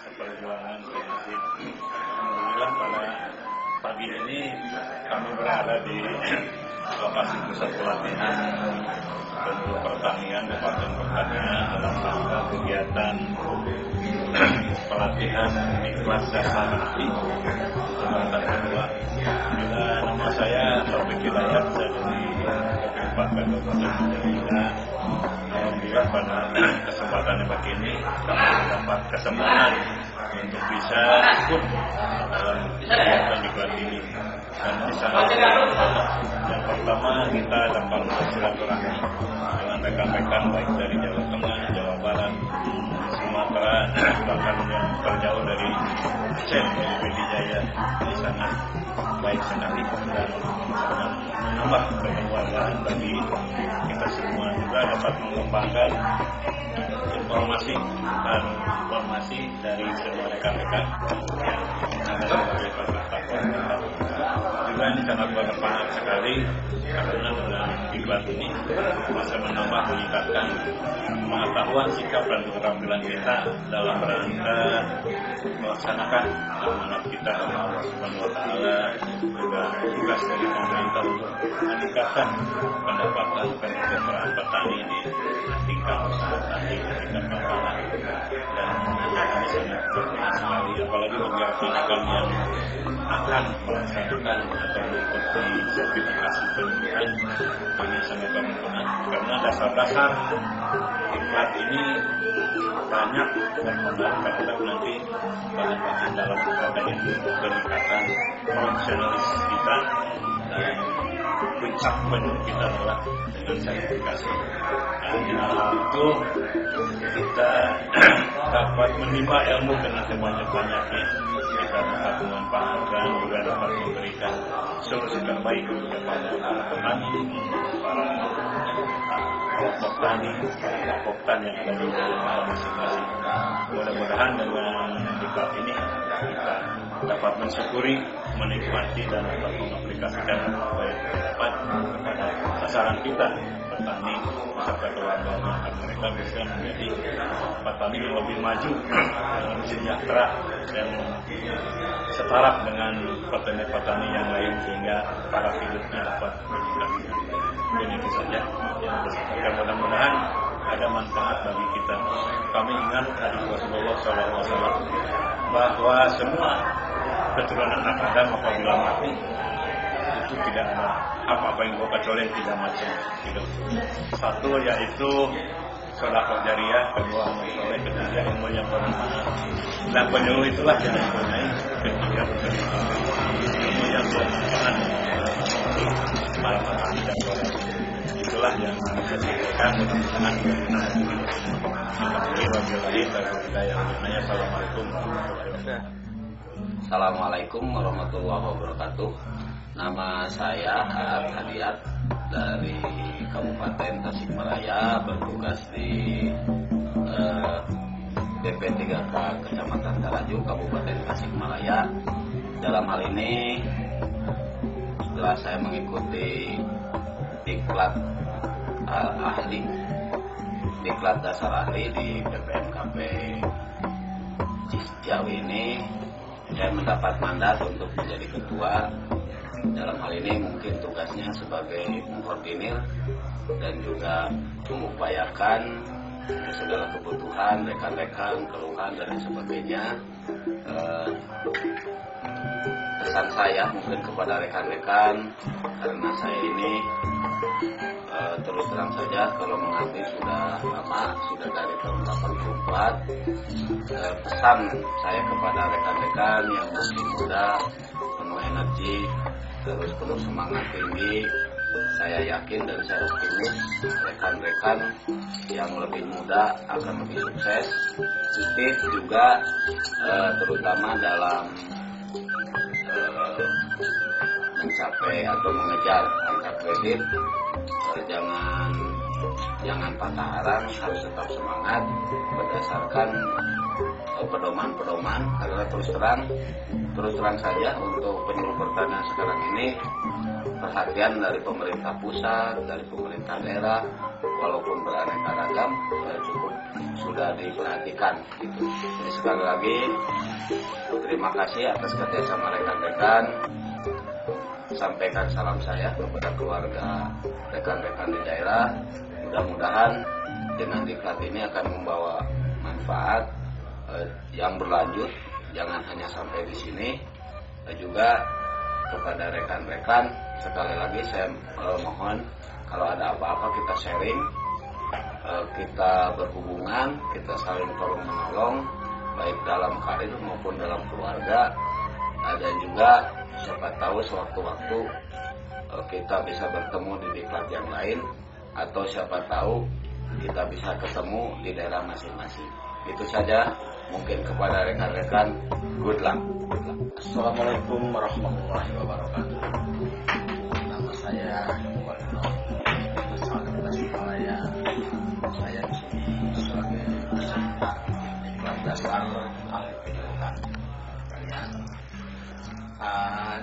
seperjuangan prinsip. Alhamdulillah pada pagi ini kami berada di lokasi pusat pelatihan untuk pertanian Departemen Pertanian dalam rangka kegiatan pelatihan Diklat Dasar Ahli Angkatan kedua. Nama saya Taufik Hidayat, saya dari Kabupaten Majalengka. Alhamdulillah pada kesempatan yang begini kami mendapat kesempatan untuk bisa ikut dalam kegiatan Diklat ini. Dan ini sangat bermanfaat. Yang pertama, kita dapat bersilaturahmi dengan rekan-rekan baik dari Jawa Tengah, Jawa Barat, Sumatera, bahkan yang terjauh dari Aceh, Pd Jaya. Ini sangat baik sekali dan sangat menambah kekeluargaan bagi kita semua. Juga dapat mengembangkan informasi dari semua rekan-rekan yang ada sebagai partner. Juga ini sangat bermanfaat sekali karena dengan Diklat ini bisa meningkatkan pengetahuan, sikap dan keterampilan kita dalam rangka melaksanakan amanat kita Allah Subhanahu wa taala, juga tugas dari pemerintah untuk meningkatkan pendapatan kesejahteraan petani di tingkat usaha tani, tingkat paparan. Dan ini sangat berguna sekali, apalagi bagi rekan-rekan yang akan melaksanakan atau mengikuti sertifikasi pendidikan. Ini sangat bermanfaat karena dasar-dasar Diklat ini banyak bermanfaat kepada nanti bahan-bahan dalam berbagai peningkatan profesionalis kita, dan puncak penuh kita adalah dengan sertifikasi. Dan itu kita dapat menimba ilmu dengan sebanyak-banyaknya. Kita dapat memanfaatkan, juga dapat memberikan solusi terbaik kepada para petani, para kelompok tani, para kelompok tani yang ada di dalam masing-masing. Mudah-mudahan dengan Diklat ini kita dapat mensyukuri, menikmati dan dapat mengaplikasikan apa yang kita dapat kepada sasaran kita, petani beserta keluarganya, agar mereka bisa menjadi petani yang lebih maju, yang sejahtera, yang setara dengan petani-petani yang lain, sehingga para hidupnya dapat meningkat. Dan itu saja yang saya mudah-mudahan ada manfaat bagi kita. Kami ingat hadis Rasulullah SAW bahwa semua keturunan Adam apabila mati itu tidak ada apa-apa yang kecuali yang tiga macam. Satu yaitu sedekah jariah, kedua amal soleh, ketiga ilmu yang bermanfaat. Dan penyuluh itulah yang mempunyai ketiga ilmu yang bermanfaat para petani dan keluarga. Itulah yang saya sampaikan. Mudah-mudahan Assalamualaikum warahmatullahi wabarakatuh. Nama saya Aat Hadiat dari Kabupaten Tasikmalaya, bertugas di BP3K Kecamatan Taraju, Kabupaten Tasikmalaya. Dalam hal ini, setelah saya mengikuti Diklat Ahli, Diklat Dasar Ahli di PPMKP Ciawi ini, saya mendapat mandat untuk menjadi ketua. Dalam hal ini mungkin tugasnya sebagai mengkoordinir dan juga mengupayakan segala kebutuhan rekan-rekan, keluhan dan sebagainya. Pesan saya mungkin kepada rekan-rekan, karena saya ini terus terang saja kalau mengabdi sudah lama, sudah dari tahun 84. Pesan saya kepada rekan-rekan yang masih muda, penuh energi, terus penuh semangat tinggi. Saya yakin dan saya optimis rekan-rekan yang lebih muda akan lebih sukses, aktif juga, terutama dalam mencapai atau mengejar angka kredit. Jangan patah arang, harus tetap semangat berdasarkan pedoman adalah terus terang saja untuk penyuluh pertanian sekarang ini perhatian dari pemerintah pusat, dari pemerintah daerah, walaupun beraneka ragam cukup sudah diperhatikan gitu. Jadi sekali lagi terima kasih atas kerjasama rekan-rekan. Sampaikan salam saya kepada keluarga rekan-rekan di daerah. Mudah-mudahan dengan diklat ini akan membawa manfaat yang berlanjut, jangan hanya sampai di sini. Dan juga kepada rekan-rekan sekali lagi saya mohon kalau ada apa-apa kita sharing, kita berhubungan, kita saling tolong menolong baik dalam karir maupun dalam keluarga. Dan juga siapa tahu sewaktu-waktu kita bisa bertemu di diklat yang lain, atau siapa tahu kita bisa ketemu di daerah masing-masing. Itu saja mungkin kepada rekan-rekan, good luck. Assalamualaikum warahmatullahi wabarakatuh. Nama saya Waldo, asal dari Tasikmalaya. Saya di sini sebagai peserta diklat dasar ahli penyuluhan pertanian.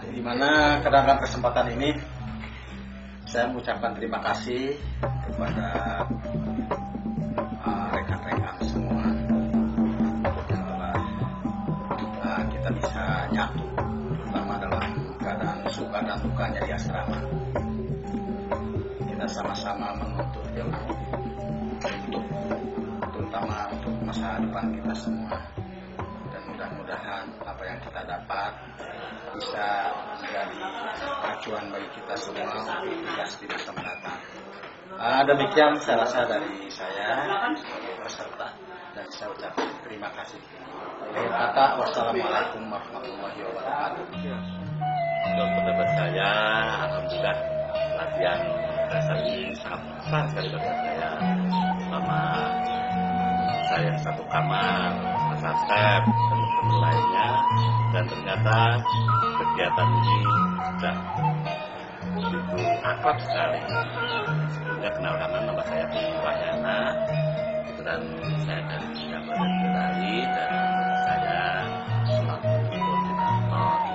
Di mana kedatangan kesempatan ini saya mengucapkan terima kasih kepada rekan-rekan semua yang telah kita bisa nyatu, terutama dalam keadaan suka dan dukanya di asrama. Kita sama-sama menuntut ilmu terutama untuk masa depan kita semua, dan mudah-mudahan apa yang kita dapat bisa menjadi acuan bagi kita semua untuk tugas di masa mendatang. Demikian saya rasa dari saya sebagai peserta, dan saya ucapkan terima kasih. Akhir kata, wassalamualaikum warahmatullahi wabarakatuh. Menurut pendapat saya, alhamdulillah latihan dasar ini sangat besar sekali bagi saya. Sama saya yang satu kamar, Mas Asep, dan teman lainnya, dan ternyata kegiatan ini sudah begitu akrab sekali. Sebelumnya kenalkan nama saya Wahyana, dan saya dari Kabupaten Gerai, dan saya selaku koordinator di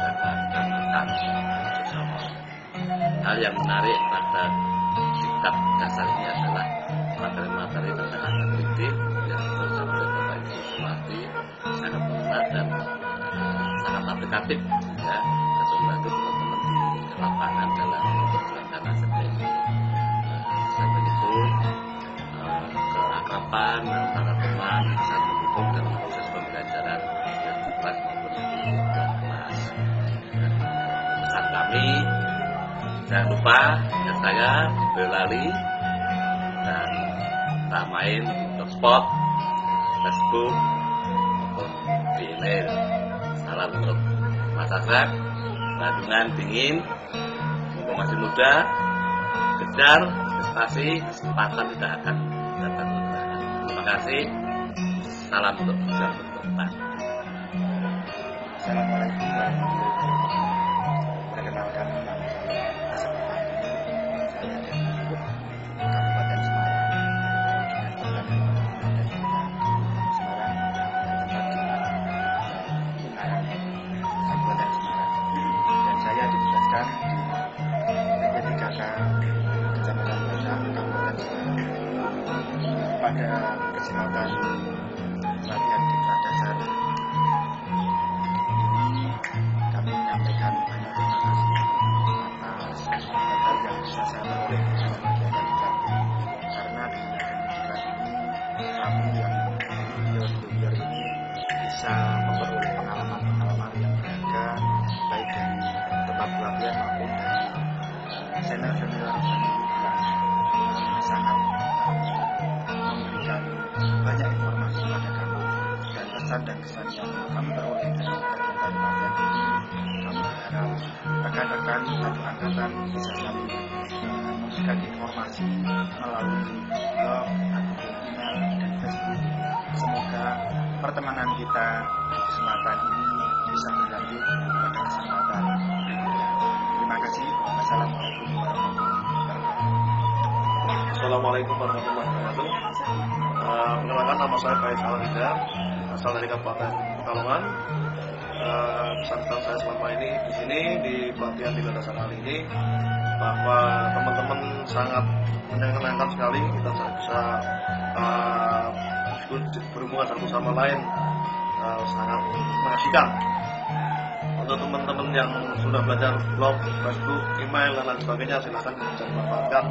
Jakarta bersama. Hal yang menarik pada kitab dasar ini adalah materi-materi tentang analitik yang bersama Bapak Ibu Sumati sangat benar dan sangat aplikatif ya, untuk membantu teman-teman di lapangan dalam pelaksanaan seperti ini. Sampai itu keakraban antara teman bisa mendukung dalam proses pembelajaran yang di kelas maupun di luar kelas. Dan pesan kami, jangan lupa ya saya berlari dan tak main di blogspot, Facebook maupun di email. Salam untuk Mas Asrak, Bandungan dingin, mumpung masih muda, kejar prestasi, kesempatan tidak akan datang kembali. Terima kasih. Salam untuk depan. Assalamualaikum warahmatullahi wabarakatuh. Perkenalkan nama saya Asep Fatih. Saya dari Kabupaten Semarang. Dengan pertanian ada di Semarang, tempat di Ungaran, Kabupaten Semarang. Dan saya ditugaskan di PP3K Kecamatan Batang, Kabupaten Semarang. Pada kesempatan latihan diklat dasar ini, kami menyampaikan banyak terima kasih atas hal yang bisa saya peroleh dalam kegiatan diklat ini. Karena dengan adanya diklat ini, kami yang junior ini bisa memperoleh pengalaman-pengalaman yang berharga, baik dari tempat pelatihan maupun dari senior-senior yang sangat memberikan banyak informasi pada kami, dan pesan dan kesan yang kami peroleh dari kegiatan pelatihan ini, kami berharap rekan-rekan satu angkatan bisa saling memberikan informasi melalui blog atau email dan Facebook. Semoga pertemanan kita di kesempatan ini bisa berlanjut pada kesempatan berikutnya. Terima kasih. Wassalamualaikum warahmatullahi wabarakatuh. Assalamualaikum warahmatullahi wabarakatuh. Perkenalkan nama saya Faisal Rizal. asal dari Kabupaten Pekalongan. Pesan-pesan saya selama ini di sini di pelatihan di dasar ahli ini bahwa teman-teman sangat menyenangkan sekali, kita bisa berhubungan satu sama lain, sangat mengasihkan. Untuk teman-teman yang sudah belajar blog, Facebook, email dan lain sebagainya, silakan bisa dimanfaatkan.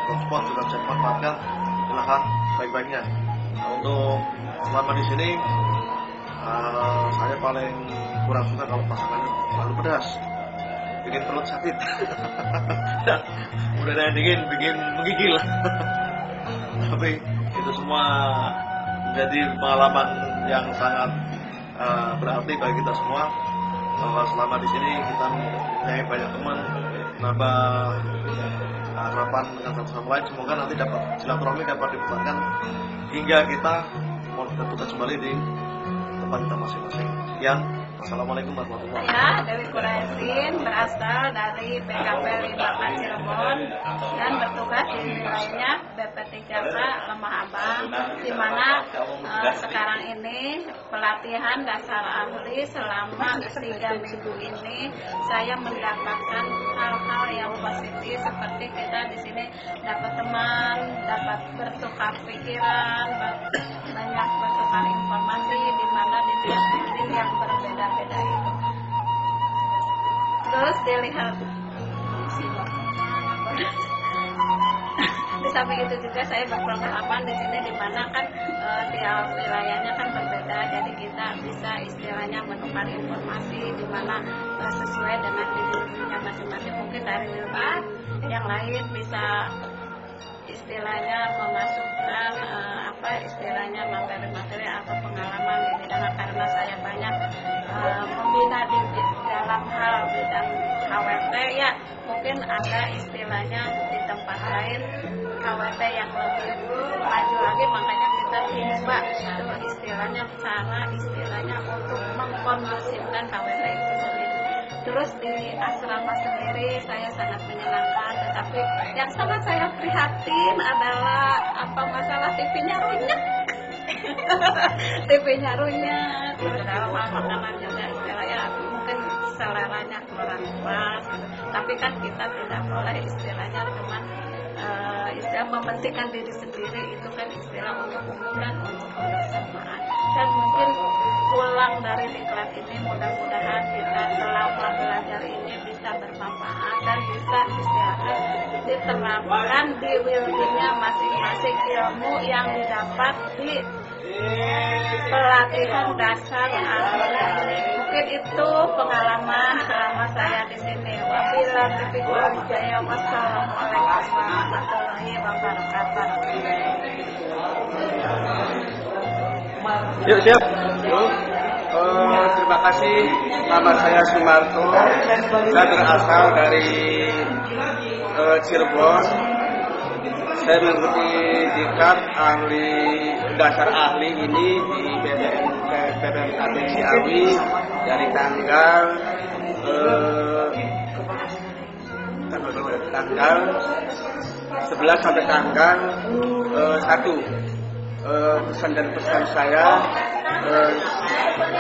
Blogspot juga bisa dimanfaatkan, silakan baik-baiknya. Untuk selama di sini, saya paling kurang suka kalau pasangannya terlalu pedas, bikin perut sakit. Dan udara yang dingin bikin menggigil. Tapi itu semua menjadi pengalaman yang sangat berarti bagi kita semua, bahwa selama di sini kita mempunyai banyak teman, nambah harapan dengan satu sama lain. Semoga nanti dapat silaturahmi dapat dipertahankan hingga kita mau bertugas kembali di tempat kita masing-masing. Sekian, wassalamualaikum warahmatullahi wabarakatuh. Saya Dewi Kuraisin, berasal dari PKP 5 Cirebon dan bertugas di wilayahnya BP3K Lemah Abang, di mana sekarang ini pelatihan dasar ahli selama 3 minggu ini saya mendapatkan hal-hal yang positif, seperti kita di sini dapat teman, dapat bertukar pikiran, banyak bertukar informasi, di mana di tiap yang berbeda-beda itu. Terus dilihat di samping itu juga saya berpengalaman di sini, di mana kan tiap wilayahnya kan berbeda, jadi kita bisa istilahnya menukar informasi di mana sesuai dengan dirinya masing-masing. Mungkin dari wilayah yang lain bisa istilahnya memasukkan istilahnya materi-materi atau pengalaman di bidang, karena saya banyak membina di dalam hal bidang KWT, ya mungkin ada istilahnya di tempat lain KWT yang lebih maju lagi, makanya kita coba istilahnya cara untuk mengkondusifkan KWT itu sendiri. Terus di asrama sendiri saya sangat menyenangkan, tetapi yang sangat saya prihatin adalah masalah TV-nya runyek. TV-nya runyek, terus dalam hal makanan juga istilahnya mungkin seleranya kurang pas, tapi kan kita tidak boleh istilahnya cuman istilah mementingkan diri sendiri, itu kan istilah untuk umum dan untuk kebersamaan. Dan mungkin pulang dari diklat ini mudah-mudahan kita selama belajar ini bisa bermanfaat dan bisa istilahnya diterapkan di wieldingnya masing-masing ilmu yang didapat di pelatihan dasar ahli. Mungkin itu pengalaman selama saya di sini. Wabillahi taufiq wal hidayah. Wassalamualaikum warahmatullahi wabarakatuh. Yuk, siap. Terima kasih. Nama saya Sumarto. Saya berasal dari Cirebon. Saya mengikuti diklat ahli dasar ahli ini di BPMKB Ciawi dari tanggal 11 sampai tanggal 1. Pesan dan pesan saya,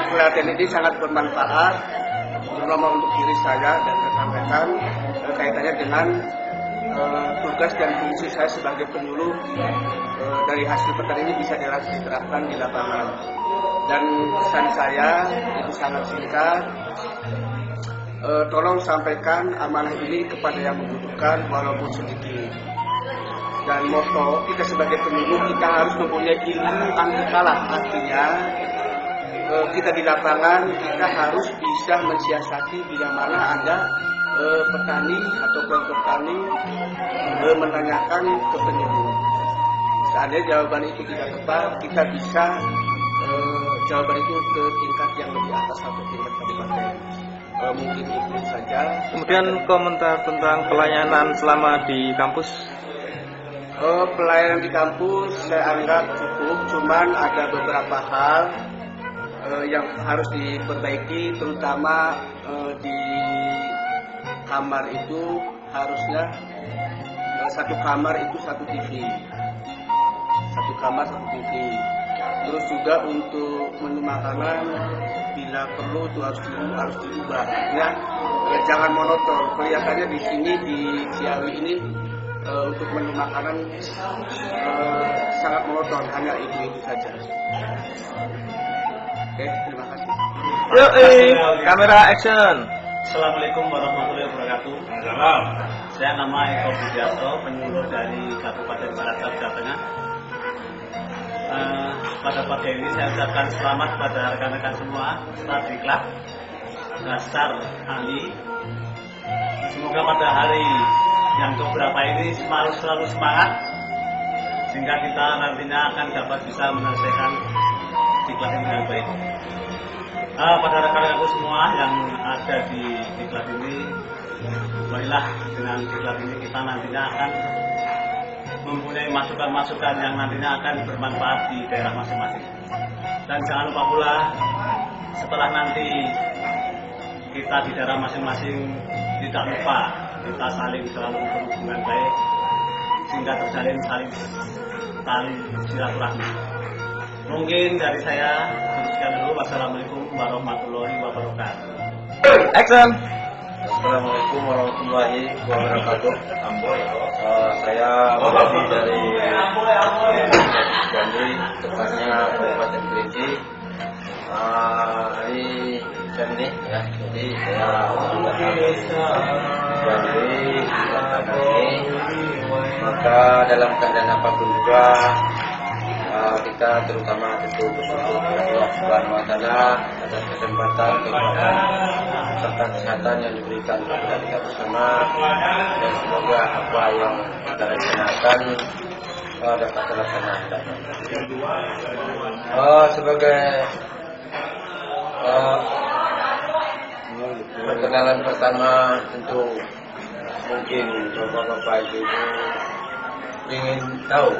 pelatihan ini sangat bermanfaat, terutama untuk diri saya dan rekan-rekan, kaitannya dengan tugas dan fungsi saya sebagai penyuluh. Dari hasil pelatihan ini bisa diterapkan di lapangan. Dan pesan saya itu sangat singkat, tolong sampaikan amanah ini kepada yang membutuhkan walaupun sedikit. Dan moto kita sebagai penyuluh, kita harus mempunyai ilmu anti kalah. Artinya kita di lapangan kita harus bisa mensiasati bila mana ada petani atau kelompok tani menanyakan ke penyuluh. Seandainya jawaban itu tidak tepat, kita bisa jawaban itu ke tingkat yang lebih atas atau tingkat kabupaten. Mungkin itu saja. Kemudian komentar tentang pelayanan selama di kampus. Pelayanan di kampus saya anggap cukup, cuman ada beberapa hal yang harus diperbaiki, terutama di kamar itu harusnya satu kamar itu satu TV satu kamar satu TV. Terus juga untuk menu makanan bila perlu itu harus diubah ya, jangan monoton. Kelihatannya di sini di Ciawi ini untuk menu makanan sangat monoton, hanya itu saja. Oke, terima kasih. Yuk, kamera action. Assalamualaikum warahmatullahi wabarakatuh. Salam. Saya nama Eko Budiarto, penyuluh dari Kabupaten Cilacap, Jawa Tengah. Pada pagi ini saya ucapkan selamat pada rekan-rekan semua setelah diklat dasar ahli. Semoga pada hari yang keberapa ini selalu semangat sehingga kita nantinya akan dapat bisa menyelesaikan diklat ini dengan baik. Pada rekan-rekanku semua yang ada di diklat ini, marilah dengan diklat ini kita nantinya akan mempunyai masukan-masukan yang nantinya akan bermanfaat di daerah masing-masing. Dan jangan lupa pula setelah nanti kita di daerah masing-masing tidak lupa kita saling selalu berhubungan baik sehingga terjalin saling silaturahmi. Mungkin dari saya sekian dulu. Wassalamualaikum warahmatullahi wabarakatuh. Action. Assalamualaikum warahmatullahi wabarakatuh. Saya Bupati dari Jambi, tepatnya Kabupaten Kerinci. Hari Jambi ya, jadi saya Jambi maka dalam keadaan apapun juga kita terutama tentu bersyukur kepada Allah Subhanahu wa taala atas kesempatan, kekuatan serta kesehatan yang diberikan kepada kita bersama, dan semoga apa yang kita rencanakan dapat terlaksana. Sebagai perkenalan pertama, tentu mungkin bapak-bapak ibu ingin tahu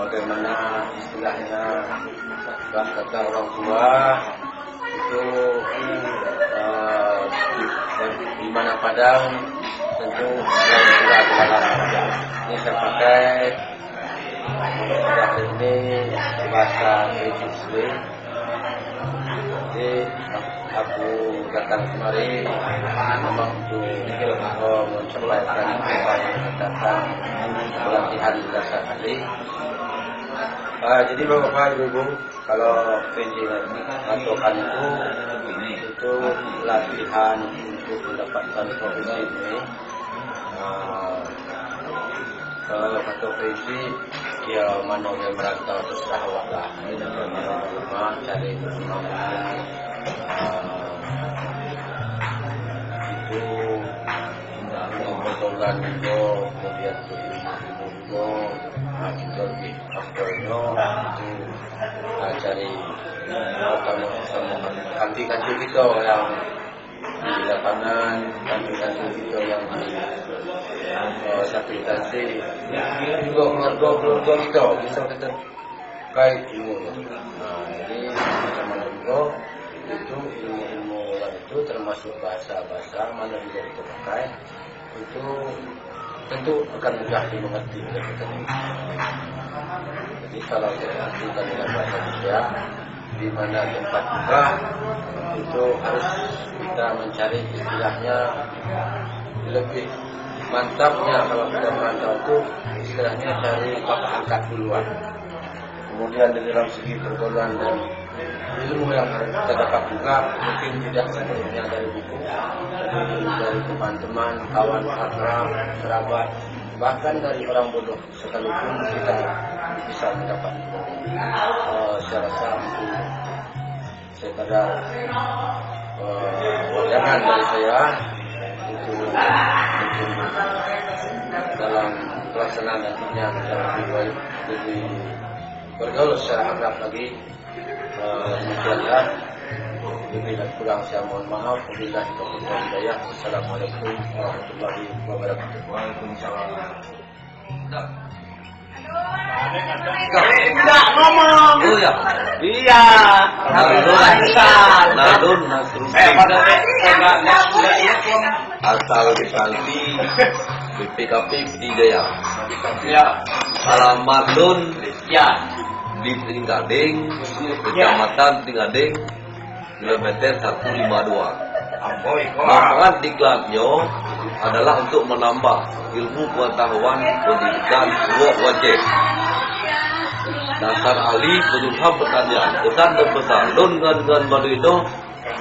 bagaimana istilahnya kata orang tua itu di mana Padang, tentu yang juga adalah ini saya pakai ini bahasa Inggris. Jadi aku datang kemari memang untuk menyampaikan tentang pelatihan dasar ahli. Jadi bapak ibu, kalau patokan itu latihan untuk mendapatkan profesi ini. Kalau profesi ya mana yang merantau terserah awak lah. Rumah cari berkembang. Itu mempertolongan juga, kemudian untuk ilmu juga. Kita lebih afdolnya itu cari kanti-kanti kita yang di lapangan, kanti-kanti kita yang di aplikasi, juga keluarga kita bisa kita kait ilmu. Jadi sama juga itu ilmu itu termasuk bahasa mana juga kita pakai itu tentu akan mudah dimengerti oleh kita. Jadi kalau kita artikan dengan bahasa Indonesia, di mana tempat juga itu harus kita mencari istilahnya lebih mantapnya. Kalau kita merantau itu istilahnya cari papan angkat duluan. Kemudian di dalam segi pergaulan dan ilmu yang kita dapat juga mungkin tidak sepenuhnya dari buku, tapi dari teman-teman, kawan, akrab, kerabat, bahkan dari orang bodoh sekalipun kita bisa mendapat. Saya rasa itu sekadar jangan dari saya itu mungkin dalam pelaksanaan nantinya kita lebih baik, lebih bergaul secara akrab lagi. Demikianlah, lebih dan kurang saya mohon maaf. Wabillahi taufiq wal hidayah. Wassalamualaikum warahmatullahi wabarakatuh. Waalaikumsalam. Tidak ngomong. Oh ya. Iya. Asal disalti BPKP Pidijaya. Alamat Lun di Tinggading, Kecamatan Tinggading, kilometer 152. Manfaat diklatnya adalah untuk menambah ilmu pengetahuan pendidikan buah wajib. Dasar ahli penyuluhan pertanian. Pesan dan pesan Lun dengan madu itu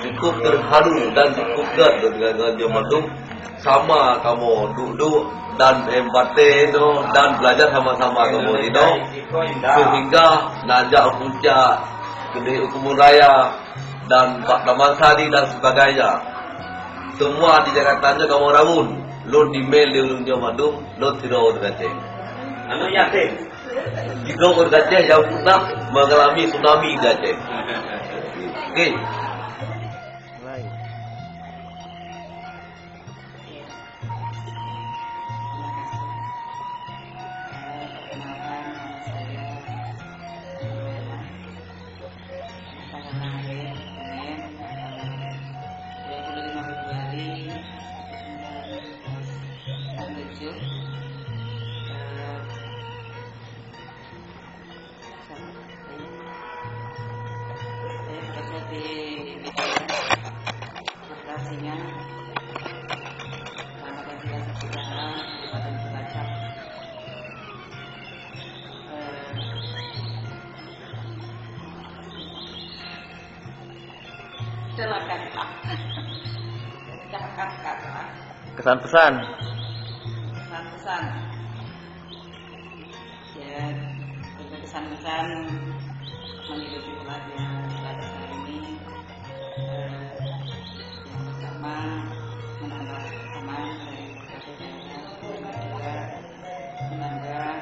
cukup terharu dan cukup dekat dengan madu. Sama kamu duduk dan empati itu dan belajar sama-sama kamu itu sehingga najak puncak gede hukum raya dan Pak Taman Sari dan sebagainya. Semua di Jakarta kamu rawun. Lun di mail di ulungnya madu, lun tidak orgaceh. Anu yakin. Jika orgaceh yang pernah mengalami tsunami Aceh. Oke. Silakan Pak. Kesan-pesan. Pesan-pesan. Ya, pesan-pesan mengikuti pelatihan ini. Yang pertama menambah teman dari juga menambah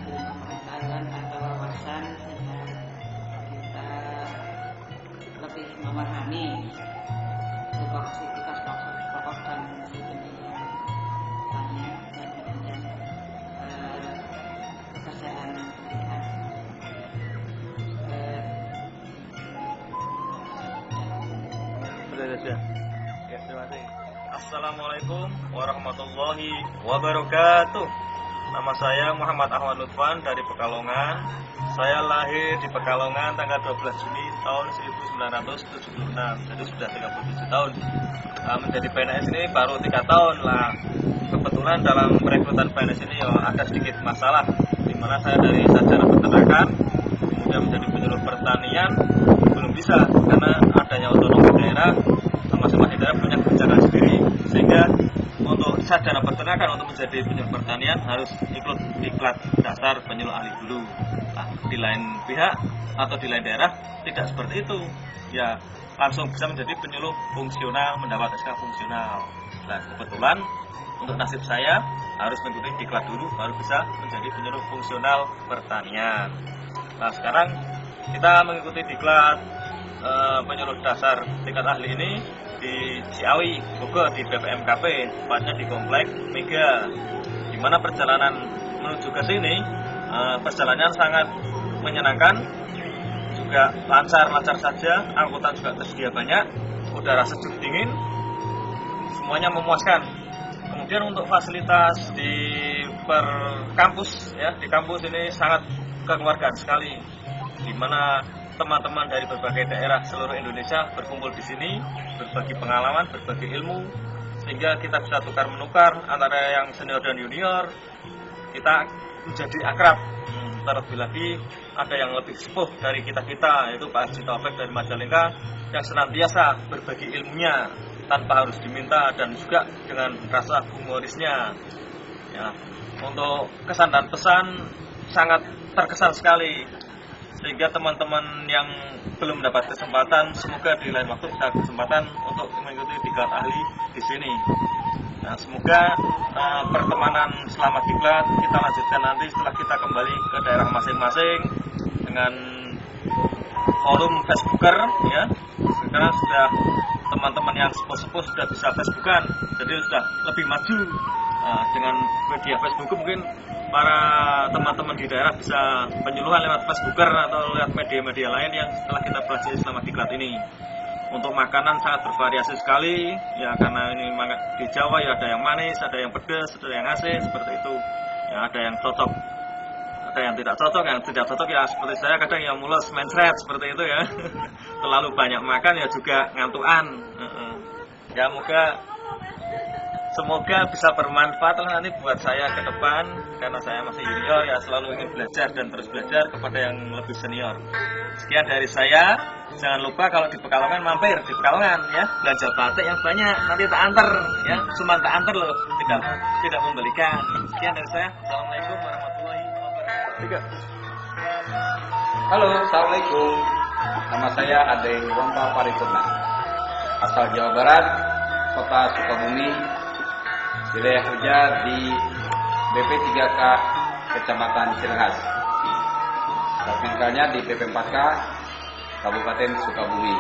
ilmu pengetahuan atau wawasan sehingga kita lebih memahami pokok dan pekerjaan pilihan. Ya, terima kasih. Assalamualaikum warahmatullahi wabarakatuh. Nama saya Muhammad Ahmad Lutfan dari Pekalongan. Saya lahir di Pekalongan tanggal 12 Juni tahun 1976. Jadi sudah 37 tahun. Menjadi PNS ini baru 3 tahun lah. Kebetulan dalam perekrutan PNS ini ada sedikit masalah, di mana saya dari sarjana peternakan kemudian menjadi penyuluh pertanian belum bisa karena adanya otonomi daerah, masing-masing daerah punya kebijakan sendiri, sehingga untuk sarjana peternakan untuk menjadi penyuluh pertanian harus ikut diklat dasar penyuluh ahli dulu. Nah, di lain pihak atau di lain daerah tidak seperti itu, ya langsung bisa menjadi penyuluh fungsional, mendapat SK fungsional. Nah, kebetulan untuk nasib saya harus mengikuti diklat dulu baru bisa menjadi penyuluh fungsional pertanian. Nah, sekarang kita mengikuti diklat penyuluh dasar tingkat ahli ini di Ciawi, Bogor, di BPMKP, tepatnya di Komplek Mega. Di mana perjalanan menuju ke sini perjalanan sangat menyenangkan, juga lancar saja, angkutan juga tersedia banyak, udara sejuk dingin, semuanya memuaskan. Kemudian untuk fasilitas di kampus, ya di kampus ini sangat kekeluargaan sekali, di mana teman-teman dari berbagai daerah seluruh Indonesia berkumpul di sini, berbagi pengalaman, berbagi ilmu, sehingga kita bisa tukar menukar antara yang senior dan junior. Kita menjadi akrab. Terlebih lagi ada yang lebih sepuh dari kita, yaitu Pak Haji Taufik dari Majalengka, yang senantiasa berbagi ilmunya tanpa harus diminta dan juga dengan rasa humorisnya. Ya, untuk kesan dan pesan sangat terkesan sekali, sehingga teman-teman yang belum mendapat kesempatan semoga di lain waktu bisa kesempatan untuk mengikuti diklat ahli di sini. Nah, semoga pertemanan selama diklat kita lanjutkan nanti setelah kita kembali ke daerah masing-masing dengan forum Facebooker, ya. Sekarang sudah teman-teman yang sepuh-sepuh sudah bisa Facebookan, jadi sudah lebih maju. Dengan media Facebook mungkin para teman-teman di daerah bisa penyuluhan lewat Facebooker atau lewat media-media lain yang setelah kita pelajari selama diklat ini. Untuk makanan sangat bervariasi sekali, ya karena ini di Jawa ya ada yang manis, ada yang pedas, ada yang asin seperti itu. Ya ada yang cocok, ada yang tidak cocok. Yang tidak cocok ya seperti saya kadang yang mules mencret seperti itu ya. Terlalu banyak makan ya juga ngantukan. Ya semoga bisa bermanfaat lah nanti buat saya ke depan, karena saya masih junior ya selalu ingin belajar dan terus belajar kepada yang lebih senior. Sekian dari saya. Jangan lupa kalau di Pekalongan mampir di Pekalongan ya, belanja batik yang banyak, nanti tak antar ya, cuma tak antar loh, tidak membelikan. Sekian dari saya. Assalamualaikum warahmatullahi wabarakatuh. Halo, assalamualaikum. Nama saya Ade Wongka Paripurna, asal Jawa Barat, kota Sukabumi, wilayah kerja di BP 3K Kecamatan Cirengas, tinggalnya di PP 4K Kabupaten Sukabumi.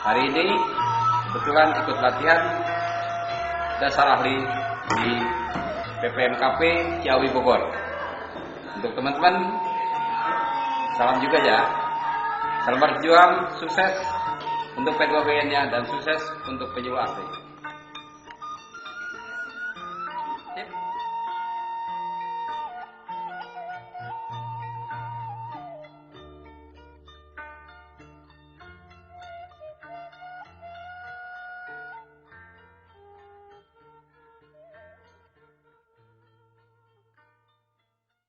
Hari ini kebetulan ikut latihan dasar ahli di PPMKP Ciawi Bogor. Untuk teman-teman, salam juga ya. Salam berjuang, sukses untuk P2BN-nya dan sukses untuk penyuluh asli.